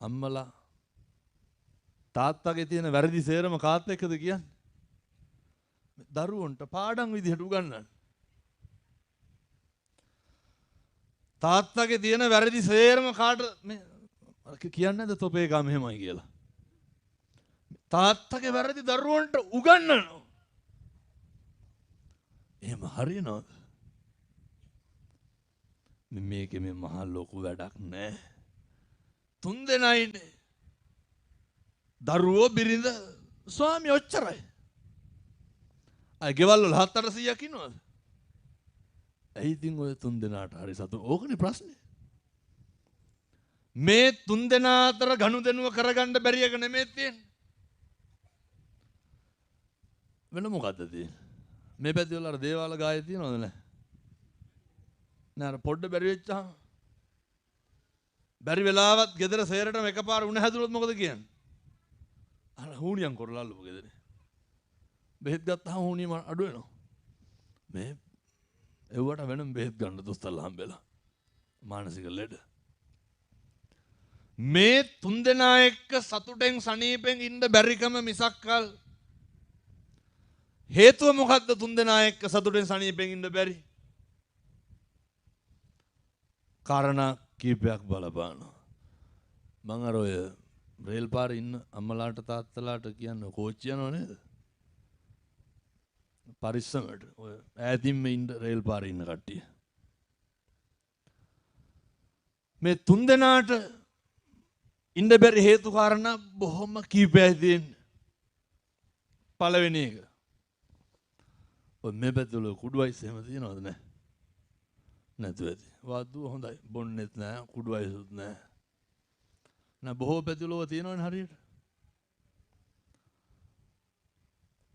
අම්මලා තාත්තගේ තියෙන වැරදි සේරම කාත් එක්කද කියන්නේ? දරුවන්ට පාඩම් විදිහට උගන්වන්න. තාත්තගේ තියෙන වැරදි සේරම කාට මේ කියන්නේ නැද්ද තොපේ ගා මෙහෙමයි කියලා? තාත්තගේ වැරදි දරුවන්ට උගන්වනවා. එහෙම හරියනවද? මේකේ මේ මහ ලොකු වැඩක් නෑ. තුන් දෙනා ඉන්නේ. දරුවෝ බිරිඳ ස්වාමි ඔච්චරයි. අය ගෙවල් වල 700ක් ඉන්නවද? ඇයි ඉතින් ඔය තුන් දෙනාට හරි සතු ඕකනේ ප්‍රශ්නේ. මේ තුන් දෙනා අතර ගනුදෙනුව කරගන්න බැරි එක නෙමෙයි තියෙන්නේ. වෙන මොකද්ද තියෙන්නේ? මේ පැත්තේ වල අර දේවාල ගායේ තියෙනවද නැහැ? නෑ අර පොඩ්ඩ බැරි වෙච්චාම බැරි වෙලාවත් ගෙදර සේරටම එකපාර උණ හැදුනොත් මොකද කියන්නේ? අර හුණියන් කරලා අල්ලපු ගෙදරේ. බෙහෙත් ගත්තාම හුණියම අඩු වෙනවා. මේ එව්වට වෙනම බෙහෙත් ගන්න දොස්තරලා හම්බෙලා. මානසික ලෙඩ. මේ තුන් දෙනා එක්ක සතුටෙන් සනීපෙන් ඉන්න බැරිකම මිසක්කල් හේතුව මොකද්ද තුන් දෙනා එක්ක සතුටෙන් සනීපෙන් ඉන්න බැරි? කාරණා කීපයක් බලපානවා. මං අර ඔය රේල් පාරේ ඉන්න අම්මලාට තාත්තලාට කියන්නේ කෝච්චි යනව නේද? පරිස්සමට ඔය ඈතින්ම ඉන්න රේල් පාරේ ඉන්න කට්ටිය. මේ තුන් දෙනාට ඉන්න බැරි හේතු කාරණා බොහොම කීපයක් තියෙනවා. පළවෙනි එක. ඔය මේ පැත්තවල කුඩු වයිස් එහෙම තියෙනවද නැහැ? නැතුව ඇති. වාදුව හොඳයි. බොන්නෙත් නැහැ, කුඩු වයිසුත් නැහැ. නෑ බොහෝ පැතිවල තියෙනවනේ හරියට.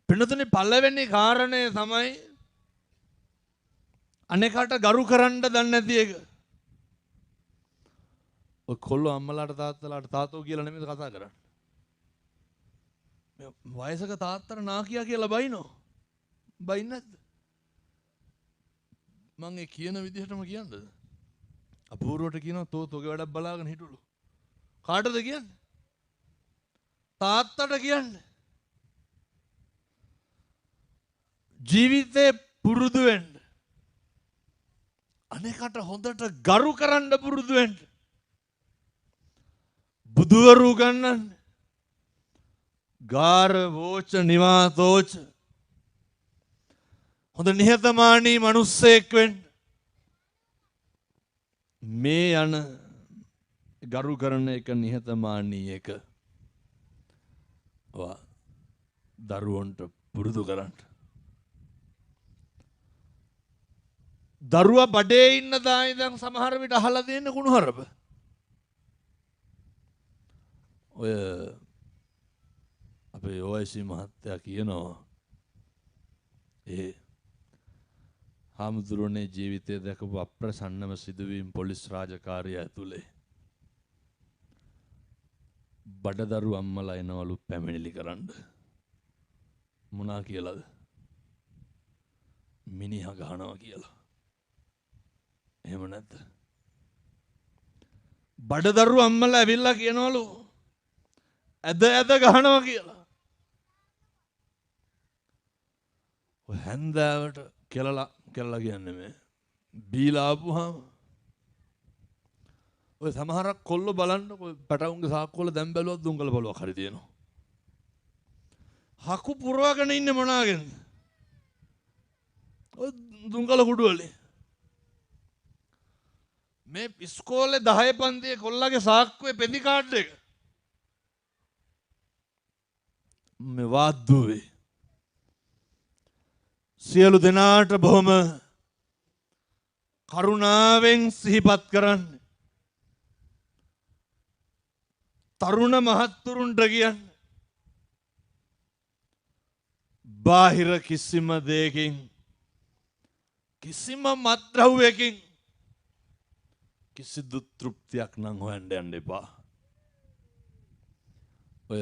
පින්නතුනේ පළවෙනි කාරණය තමයි අනේකට ගරු කරන්න දන්නේ නැති එක. ඔය කොල්ලෝ අම්මලාට තාත්තලාට තාත්තෝ කියලා නෙමෙයිද කතා කරන්නේ. මේ වයසක තාත්තට නාකියා කියලා බයිනෝ. බයින්නේ නැද්ද? මං ඒ කියන විදිහටම කියන්නද? අපූර්වට කියනවා තෝගේ වැඩක් බලාගෙන හිටුලු. කාටද කියන්නේ? තාත්තට කියන්නේ. ජීවිතේ පුරුදු වෙන්න. අනේකට හොඳට ගරු කරන්න පුරුදු වෙන්න. බුදුවරු ගන්නන්න. ගාර වෝච නිවාතෝච. හොඳ නිහතමානී මිනිස්සෙක් වෙන්න. මේ යන ගරු කරන එක නිහතමානී එක දරුවන්ට පුරුදු කරන්න. දරුවා බඩේ ඉන්න දායි දැන් සමහර විට අහලා දෙන්න කුණුහරුප. ඔය අපේ OIC මහත්තයා කියනවා ඒ හාමුදුරනේ ජීවිතයේ දැකපු අප්‍රසන්නම සිදුවීම් පොලිස් රාජකාරිය ඇතුලේ බඩදරු අම්මලා එනවලු පැමිණිලි කරන්න. මොනා කියලාද? මිනිහා ගහනවා කියලා. එහෙම නැද්ද? බඩදරු අම්මලා ඇවිල්ලා කියනවලු ඇද ගහනවා කියලා. ඔය හැන්දෑවට කෙලලා කියන්නේ මේ බීලා ආපුවාම ඔය සමහරක් කොල්ල බලන්න ඔය පැටවුන්ගේ සාක්කුවල දැන් බැලුවත් දුංගල බලුවක් හරි තියෙනවා. හකු පුරවගෙන ඉන්නේ මොනාගෙන්ද? ඔය දුංගල කුඩු වලේ. මේ ඉස්කෝලේ 10 පන්තියේ කොල්ලගේ සාක්කුවේ පෙඳි කාඩ් එක. මේ වාද්දුවේ සියලු දෙනාට බොහොම කරුණාවෙන් සිහිපත් කරන්න. තරුණ මහත්තුරුන්ට කියන්න. බාහිර කිසිම දෙයකින් කිසිම මත්ද්‍රව්‍යකින් කිසිදු තෘප්තියක් නම් හොයන්න යන්න එපා. ඔය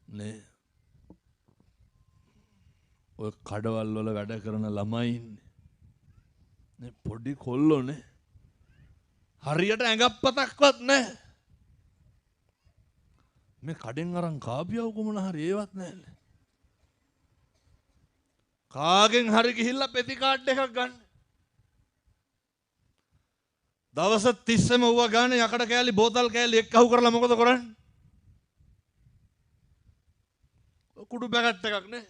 නේ ඔය කඩවල් වල වැඩ කරන ළමයි ඉන්නේ. පොඩි කොල්ලෝනේ. හරියට ඇඟප්පතක්වත් නැහැ. මේ කඩෙන් අරන් කාපියව කොමන හරි ඒවත් නැහැ. කාගෙන් හරි ගිහිල්ලා පෙති කාඩ් එකක් ගන්න. දවස් 30ම ඌව ගන්න යකඩ කෑලි බෝතල් කෑලි එක්කහු කරලා මොකද කරන්නේ? කුඩු පැකට් එකක් නේ.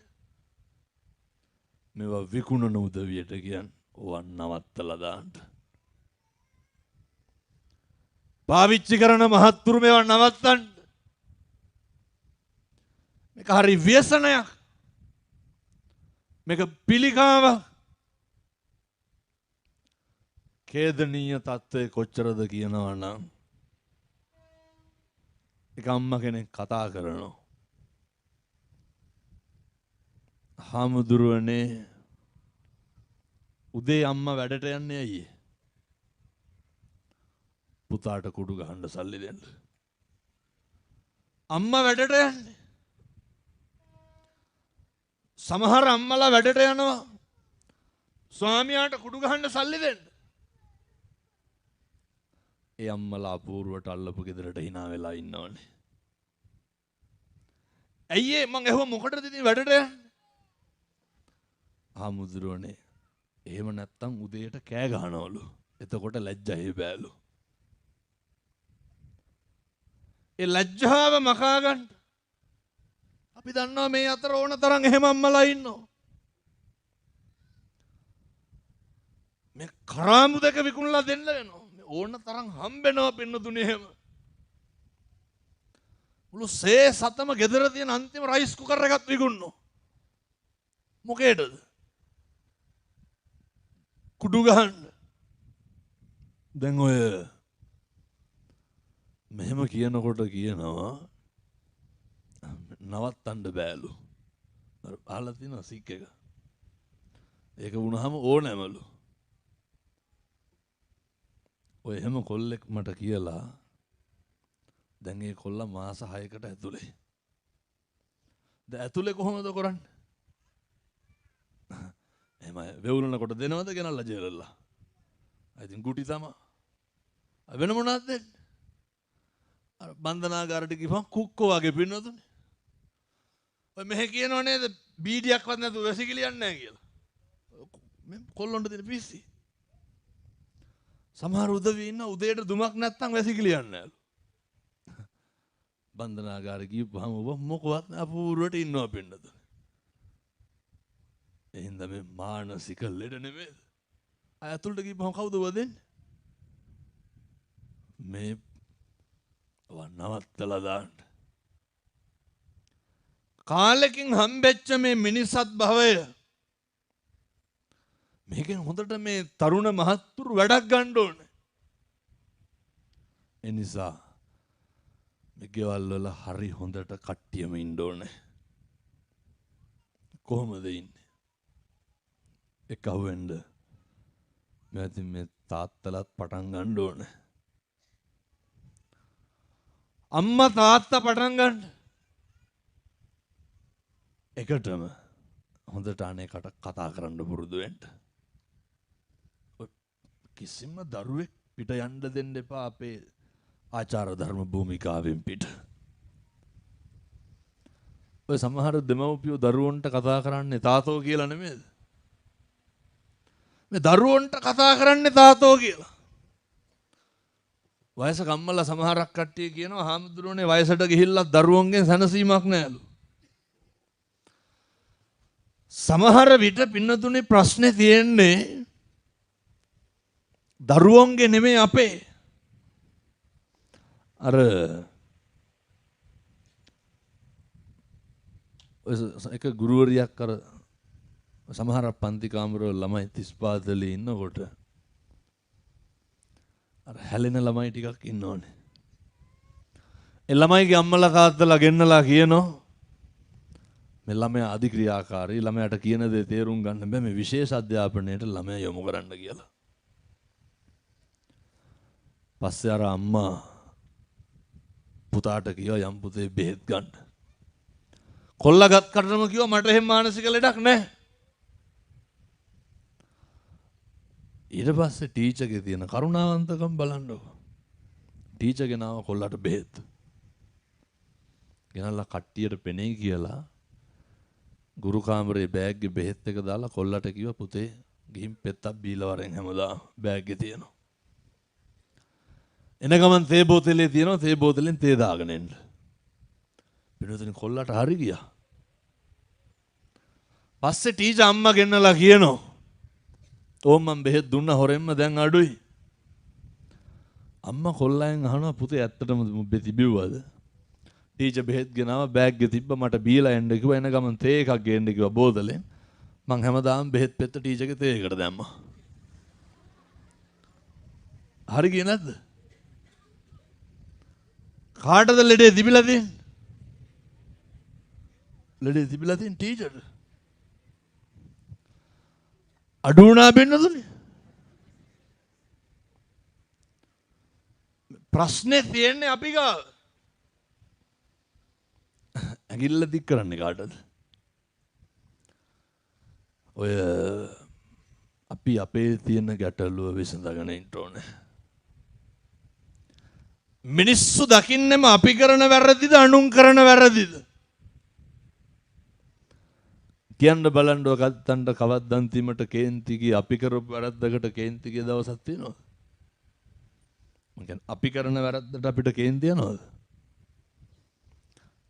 මේවා විකුණන උදවියට කියන්නේ ඕවා නවත්තලා දාන්න. පාවිච්චි කරන මහත්තුරු මේවා නවත්තන්න. මේක හරි ව්‍යසනයක්. මේක පිළිකාවක්. ඛේදනීය තත්ත්වය කොච්චරද කියනවා නම් එක අම්මා කෙනෙක් කතා කරනවා. හාමුදුරුවනේ උදේ අම්මා වැඩට යන්නේ ඇයි? පුතාට කුඩු ගහන්න සල්ලි දෙන්න. අම්මා වැඩට යන්නේ. සමහර අම්මලා වැඩට යනවා ස්වාමියාට කුඩු ගහන්න සල්ලි දෙන්න. ඒ අම්මලා අපූර්වට අල්ලපු ගෙදරට hina වෙලා ඉන්නවනේ. ඇයි මං එහෙම මොකටද ඉතින් වැඩට යන්නේ? හාමුදුරුවනේ එහෙම නැත්තම් උදේට කෑ ගහනවලු. එතකොට ලැජ්ජයි බෑලු. ඒ ලැජ්ජාව මකා ගන්න අපි දන්නවා මේ අතර ඕන තරම් එහෙම අම්මලා ඉන්නවා. මේ කරාමු දෙක විකුණලා දෙන්න වෙනවා. මේ ඕන තරම් හම්බෙනවා පින්නතුනේ එහෙම. මුළු සේ සතම ගෙදර තියෙන අන්තිම රයිස් කුකර් එකත් විකුණනවා. මොකේද? කුඩු ගහන්න. දැන් ඔය මෙහෙම කියනකොට කියනවා නවත්තන්න බෑලු. අහලා තියෙනවා සික් එක. ඒක වුණාම ඕනෑමලු. ඔය එහෙම කොල්ලෙක් මට කියලා දැන් ඒ කොල්ලා මාස 6කට ඇතුලේ. දැන් ඇතුලේ කොහොමද කරන්නේ? එහෙම වෙවුලනකොට දෙනවද ගෙනල්ලා ජේලල්ලා? ඉතින් ගුටි තමයි. වෙන මොනවද දෙන්නේ? අර බන්ධනාගාරට ගිහම කුක්කෝ වගේ පින්නතුනේ. ඔය මෙහෙ කියනව නේද බීඩියක්වත් නැතුව වැසිකිලියන්නේ නැහැ කියලා. මේ කොල්ලොන්ට දෙන පිස්සි. සමහර උදවි ඉන්න උදේට දුමක් නැත්තම් වැසිකිලියන්නේ නැලු. බන්ධනාගාරේ ගිහම ඔබ මොකවත් අපූර්වට ඉන්නවා පින්නතුනේ. එහෙනම් මේ මානසික ලෙඩ නෙමෙයි. අයතුල්ට ගිහම කවුද වදෙන්නේ? මේ නවත්තලා දාන්න. කාලෙකින් හම්බෙච්ච මේ මිනිසත් භවය මේකෙන් හොඳට මේ තරුණ මහත්තුරු වැඩක් ගන්න ඕනේ. ඒ නිසා මේ ගෙවල් වල හරි හොඳට කට්ටියම ඉන්න ඕනේ. කොහොමද ඉන්නේ? එකවෙන්ද මේ තාත්තලත් පටන් ගන්න ඕනේ. අම්මා තාත්තා පටන් ගන්න. එකටම හොඳට අනේකට කතා කරන්න පුරුදු වෙන්න. කිසිම දරුවෙක් පිට යන්න දෙන්න එපා අපේ ආචාර ධර්ම භූමිකාවෙන් පිට. ඔය සමහර දෙමව්පියෝ දරුවන්ට කතා කරන්නේ තාතෝ කියලා නෙමෙයිද? මේ දරුවන්ට කතා කරන්නේ තාතෝ කියලා. වයසක අම්මලා සමහරක් කට්ටිය කියනවා හාමුදුරුවනේ වයසට ගිහිල්ලා දරුවන්ගෙන් සැනසීමක් නැහැලු. සමහර විට පින්නතුනේ ප්‍රශ්නේ තියෙන්නේ දරුවන්ගේ නෙමෙයි අපේ. අර එක ගුරුවරියක් අර සමහර පන්ති කාමරවල ළමයි 35 දලේ ඉන්නකොට අර හැලෙන ළමයි ටිකක් ඉන්නෝනේ. ඒ ළමයිගේ අම්මලා තාත්තලා ගෙන්නලා කියනවා මේ ළමයා අධික්‍රියාකාරී ළමයාට කියන දේ තේරුම් ගන්න බෑ මේ විශේෂ අධ්‍යාපනයට ළමයා යොමු කරන්න කියලා. පස්සේ අර අම්මා පුතාට කිව්වා යම් පුතේ බෙහෙත් ගන්න. කොල්ලා ගත් කටම කිව්වා මට එහෙම මානසික ලෙඩක් නැහැ. ඊට පස්සේ ටීචර්ගේ තියෙන කරුණාවන්තකම් බලන්නකො. ටීචර්ගේ නාම කොල්ලට බෙහෙත්. ගෙනල්ලා කට්ටියට පෙනේ කියලා ගුරු කාමරේ බෑග් එකේ බෙහෙත් එක දාලා කොල්ලට කිව්වා පුතේ ගිහින් පෙත්තක් බීලා වරෙන් හැමදාම බෑග් එකේ තියෙනවා. එන ගමන් තේ බෝතලේ තියෙනවා තේ බෝතලෙන් තේ දාගෙන එන්න. පිටුතුනි කොල්ලට හරි ගියා. පස්සේ ටීචර් අම්මා ගෙන්නලා කියනවා ඕම් මම බෙහෙත් දුන්න හොරෙන්ම දැන් අඩුයි. අම්මා කොල්ලෙන් අහනවා පුතේ ඇත්තටම තිබෙව්වද? ටීචර් බෙහෙත් ගෙනාව බෑග් එකේ තිබ්බ මට බීලා එන්න කිව්වා එන ගමන් තේ එකක් ගේන්න කිව්වා බෝතලෙන්. මං හැමදාම බෙහෙත් පෙත්ත ටීචර්ගේ තේ එකට දැම්මා. හරි ගියේ නැද්ද? කාටද ලෙඩේ තිබිලා තියෙන්නේ? ලෙඩේ තිබිලා තියෙන ටීචර්ට. අඩු වුණා බෙන්නදුනේ. ප්‍රශ්නේ තියෙන්නේ අපි ගාව. ඇඟිල්ල දික් කරන්නේ කාටද? ඔය අපි අපේ තියෙන ගැටලුව විසඳගෙන ඉන්න ඕනේ. මිනිස්සු දකින්නෙම අපි කරන වැරදිද අනුන් කරන වැරදිද? කියන්න බලන්න ගත්තන්ට කවද්ද අන්තිමට කේන්ති ගිය අපි කරපු වැරද්දකට කේන්ති ගිය දවසක් තියෙනවද? මම කියන්නේ අපි කරන වැරද්දට අපිට කේන්ති යනවද?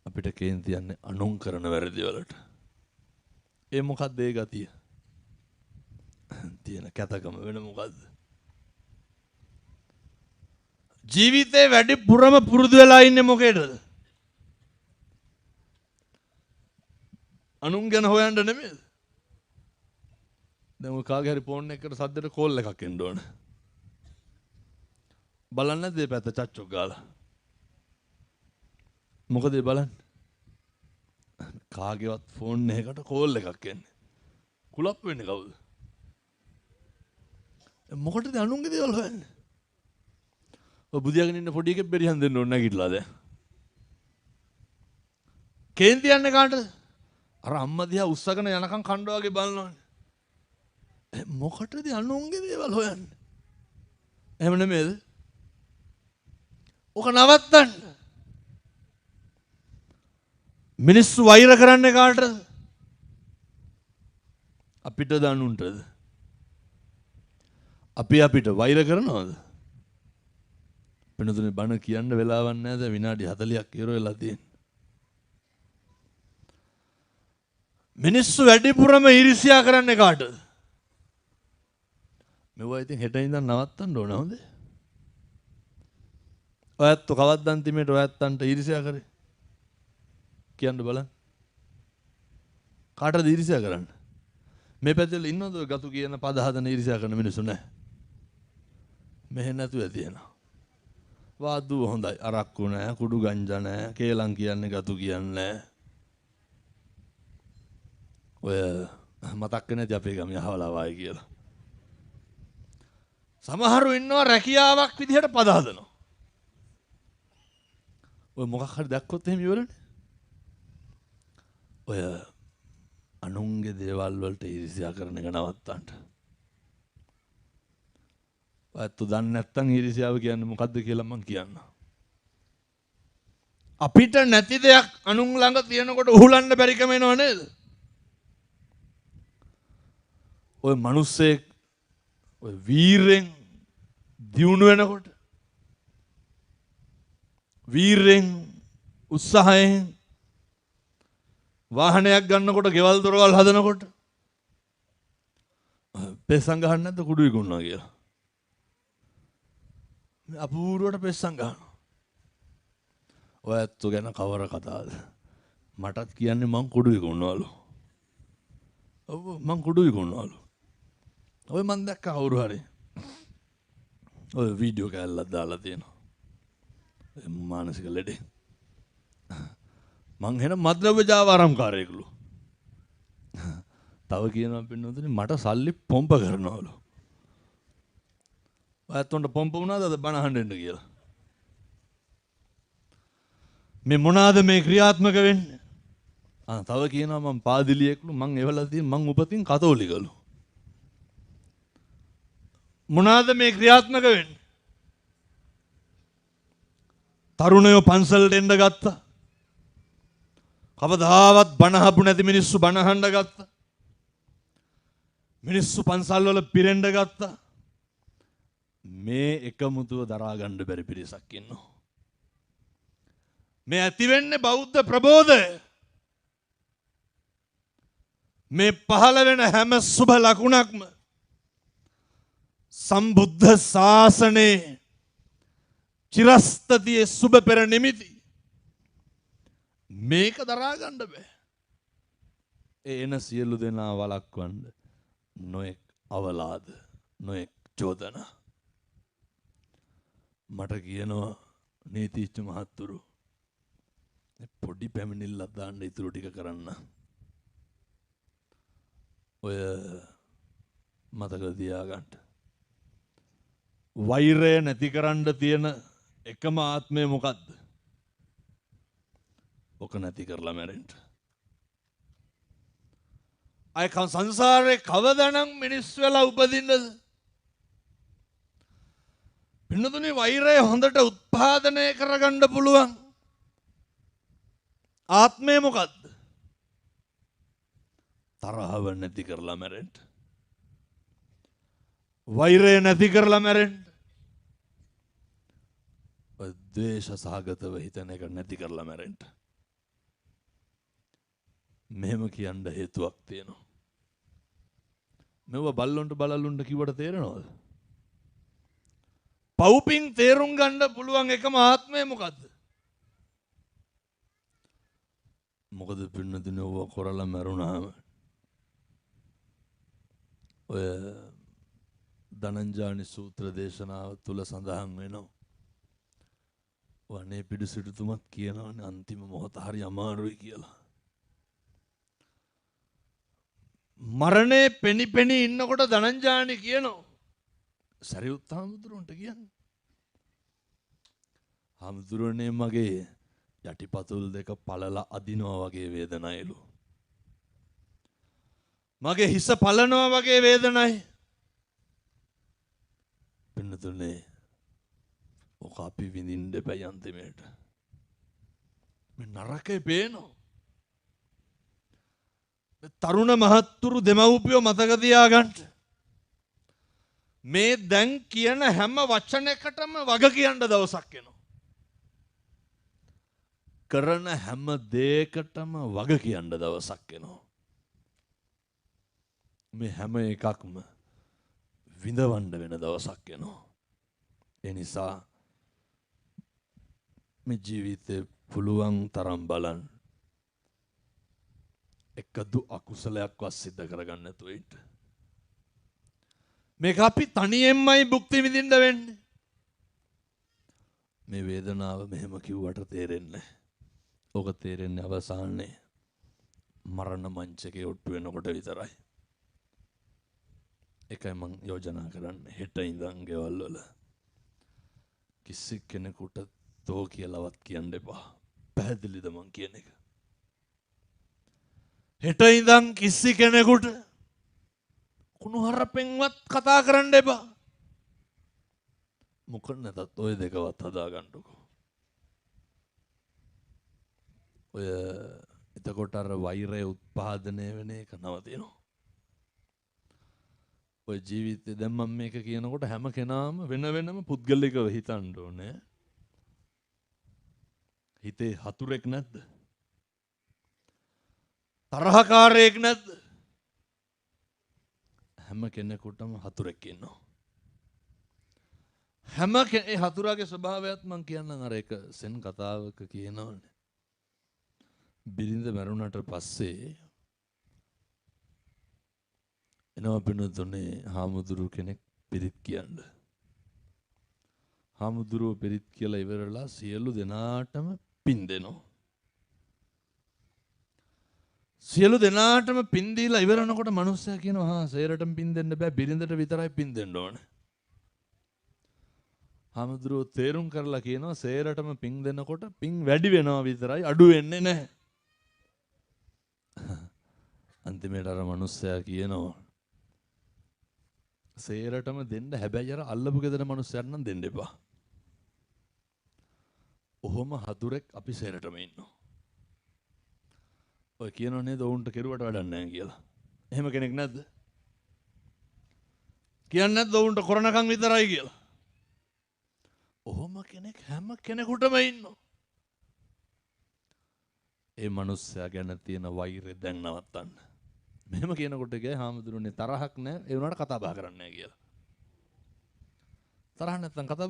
අපිට කේන්ති යන්නේ අනුන් කරන වැරදි වලට. ඒ මොකක්ද ඒ ගතිය? තියෙන කැතකම වෙන මොකද්ද? ජීවිතේ වැඩිපුරම පුරුදු වෙලා ඉන්නේ මොකේද? අනුන් ගැන හොයන්න නෙමෙයිද? දැන් ඔය කාගේ හරි ෆෝන් එකකට සද්දෙට කෝල් එකක් එන්න ඕන. බලන්නේ නැද්ද මේ පැත්ත චච්චොක් ගාලා? මොකද බලන්න? කාගේවත් ෆෝන් එකකට කෝල් එකක් එන්නේ. කුලප් වෙන්නේ කවුද? මොකටද අනුන්ගේ දේවල් හොයන්නේ? ඔය බුදියාගෙන ඉන්න පොඩි එකෙක් බෙරිහන් දෙන්න ඕන නැගිටලා දැන්. කේන්ති යන්නේ කාටද? අර අම්මා දිහා උස්සගෙන යනකම් කණ්ඩ වගේ බලනවනේ. මොකටද අනුන්ගේ දේවල් හොයන්නේ? එහෙම නෙමෙයිද? ඔක නවත්තන්න. මිනිස්සු වෛර කරන්නේ කාටද? අපිටද අනුන්ටද? අපි අපිට වෛර කරනවද? වෙනතුනේ බණ කියන්න වෙලාවක් නැහැ. විනාඩි 40ක් ඉවර වෙලා තියෙනවා. මිනිස්සු වැඩිපුරම ඊර්ෂ්‍යා කරන්නේ කාටද? මෙවුවා ඉතින් හෙට ඉඳන් නවත්තන්න ඕන හොඳේ. ඔයත් කවද්ද අන්තිමේට ඔයත්න්ට ඊර්ෂ්‍යා කරේ? කියන්න බලන්න. කාටද ඊර්ෂ්‍යා කරන්නේ? මේ පැත්තේ ඉන්නවද ගතු කියන පද හදන ඊර්ෂ්‍යා කරන මිනිස්සු නැහැ. මෙහෙ නැතුව තියෙනවා. වාදුව හොඳයි. අරක්කු නැහැ, කුඩු ගංජා නැහැ, කේලම් කියන්නේ ගතු කියන්නේ නැහැ. ඔය මතක් නැති අපේ ගමේ අහවලා වායි කියලා. සමහරු ඉන්නවා රැකියාවක් විදිහට පද හදනවා. ඔය මොකක් හරි දැක්කොත් එහෙම ඉවරනේ. ඔය අනුන්ගේ දේවල් වලට ඊර්ෂ්‍යා කරන එක නවත්තන්න. ඔයත් දන්නේ නැත්නම් ඊර්ෂ්‍යාව කියන්නේ මොකද්ද කියලා මම කියන්නම්. අපිට නැති දෙයක් අනුන් ළඟ තියෙනකොට උහුලන්න බැරිකම එනව නේද? ඔය මිනිස්සේ ඔය වීරෙන් දියුණු වෙනකොට වීරෙන් උත්සාහයෙන් වාහනයක් ගන්නකොට ගෙවල් දොරවල් හදනකොට පෙස්සන් ගහන්නේ නැද්ද කුඩු විකුණනවා කියලා? අපූර්වට පෙස්සන් ගන්නවා. ඔය ඇත්තු ගැන කවර කතාවද? මටත් කියන්නේ මං කුඩු විකුණනවලු. ඔව් මං කුඩු විකුණනවලු. ඔය මන් දැක්ක කවුරු හරි ඔය වීඩියෝ කැල්ලක් දාලා තියෙනවා. මානසික ලෙඩේ. මං වෙන මද්‍රව්‍ය ජාවාරම්කාරයෙක්ලු. තව කියනවා පින්නොතනේ මට සල්ලි පොම්ප කරනවලු. ඔයත් උන්ට පොම්ප වුණාද අද බණ අහන්න එන්න කියලා. මේ මොනවාද මේ ක්‍රියාත්මක වෙන්නේ? තව කියනවා මං පාදිලියෙක්ලු මං එවලා තියෙන මං උපතින් කතෝලිකලු. මොනවාද මේ ක්‍රියාත්මක වෙන්නේ? තරුණයෝ පන්සලට එන්න ගත්තා. කවදාවත් බණ අහපු නැති මිනිස්සු බණ අහන්න ගත්තා. මිනිස්සු පන්සල් වල පිරෙන්න ගත්තා. මේ එකමුතුව දරා ගන්න බැරි පිරිසක් ඉන්නවා. මේ ඇති වෙන්නේ බෞද්ධ ප්‍රබෝධය. මේ පහළ වෙන හැම සුබ ලකුණක්ම සම්බුද්ධ ශාසනයේ චිරස්තතියේ සුබ පෙර නිමිති. මේක දරා ගන්න බෑ. එන සියලු දෙනා වළක්වන්න නොඑක් අවලාද නොඑක් චෝදනා. මට කියනවා නීතිච්ච මහත්තුරු පොඩි පැමිණිල්ලක් දාන්න ඉතුරු ටික කරන්න. ඔය මතක තියාගන්න. වෛරය නැති කරන්න තියෙන එකම ආත්මය මොකද්ද? ඔක නැති කරලා මැරෙන්න. අය සංසාරේ කවදානම් මිනිස් වෙලා උපදින්නද? පින්නතුනේ වෛරය හොඳට උත්පාදනය කරගන්න පුළුවන් ආත්මය මොකද්ද? තරහව නැති කරලා මැරෙන්න. වෛරය නැති කරලා මැරෙන්න. ද්වේෂ සහගතව හිතන එක නැති කරලා මැරෙන්න. මෙහෙම කියන්න හේතුවක් තියෙනවා. මෙව බල්ලොන්ට බලල්ලුන්ට කිව්වට තේරෙනවද? පව්පින් තේරුම් ගන්න පුළුවන් එකම ආත්මය මොකද්ද? මොකද පින්නතුනේ ඔව කරලා මැරුණාම ඔය ධනංජානි සූත්‍ර දේශනාව තුල සඳහන් වෙනවා. වනේ පිඩු සිටුතුමත් කියනවානේ අන්තිම මොහොත හරි අමාරුයි කියලා. මරණේ පෙනි පෙනි ඉන්නකොට ධනංජානි කියනවා සරියුත් හාමුදුරුවන්ට කියන්නේ. හාමුදුරුවනේ මගේ යටිපතුල් දෙක පළලා අදිනවා වගේ වේදනයිලු. මගේ හිස පළනවා වගේ වේදනයි. පින්නතුනේ ඔක අපි විඳින්න බෑ අන්තිමේට. මේ නරකේ පේනවා. තරුණ මහත්තුරු දෙමව්පියෝ මතක තියාගන්න. මේ දැන් කියන හැම වචනයකටම වග කියන්න දවසක් එනවා. කරන හැම දෙයකටම වග කියන්න දවසක් එනවා. මේ හැම එකක්ම විඳවන්න වෙන දවසක් එනවා. ඒ නිසා මේ ජීවිතේ පුළුවන් තරම් බලන්න එකදු අකුසලයක්වත් සිද්ධ කරගන්න නැතුව ඉන්න. මේක අපි තනියෙන්මයි භුක්ති විඳින්න වෙන්නේ. මේ වේදනාව මෙහෙම කිව්වට තේරෙන්නේ නැහැ. ඕක තේරෙන්නේ අවසානයේ මරණ මංචකේ ඔට්ටු වෙනකොට විතරයි. ඒකයි මං යෝජනා කරන්නේ හෙට ඉඳන් ගෙවල් වල කිසි කෙනෙකුට තෝ කියලාවත් කියන්න එපා. පැහැදිලිද මං කියන එක? හෙට ඉඳන් කිසි කෙනෙකුට කුණුහරුපෙන්වත් කතා කරන්න එපා. මොකද නැතත් ඔය දෙකවත් හදාගන්නකෝ. ඔය එතකොට අර වෛරය උත්පාදනය වෙන එක නවතිනවා. ඔය ජීවිතේ දැන් මම මේක කියනකොට හැම කෙනාම වෙන වෙනම පුද්ගලිකව හිතන්න ඕනේ. හිතේ හතුරෙක් නැද්ද? තරහකාරයෙක් නැද්ද? හැම කෙනෙකුටම හතුරෙක් ඉන්නවා. හැම ඒ හතුරාගේ ස්වභාවයත් මම කියන්නම්. අර එක සෙන් කතාවක කියනවනේ. බිරිඳ මරුණට පස්සේ එනවා පින්නතුනේ හාමුදුරු කෙනෙක් පිරිත් කියන්න. හාමුදුරුවෝ පිරිත් කියලා ඉවරලා සියලු දෙනාටම පින් දෙනවා. සියලු දෙනාටම පින් දීලා ඉවරනකොට මිනිස්සයා කියනවා හා සේරටම පින් දෙන්න බෑ බිරිඳට විතරයි පින් දෙන්න ඕනේ. හාමුදුරුවෝ තේරුම් කරලා කියනවා සේරටම පින් දෙනකොට පින් වැඩි වෙනවා විතරයි අඩු වෙන්නේ නැහැ. අන්තිමේට අර මිනිස්සයා කියනවා සේරටම දෙන්න හැබැයි අර අල්ලපු ගෙදර මිනිස්සයන් නම් දෙන්න එපා. ඔහොම හතුරෙක් අපි සේරටම ඉන්නවා. ඔය කියනවා නේද ඔවුන්ට කෙරුවට වැඩක් නැහැ කියලා. එහෙම කෙනෙක් නැද්ද? කියන්නේ නැද්ද ඔවුන්ට කරනකම් විතරයි කියලා? ඔහොම කෙනෙක් හැම කෙනෙකුටම ඉන්නවා. ඒ මනුස්සයා ගැන තියෙන වෛරය දැන් නවත්තන්න. මෙහෙම කියනකොට ගියේ හාමුදුරනේ තරහක් නැහැ ඒ වුණාට කතා බහ කරන්නේ නැහැ කියලා. තරහ නැත්තම් කතා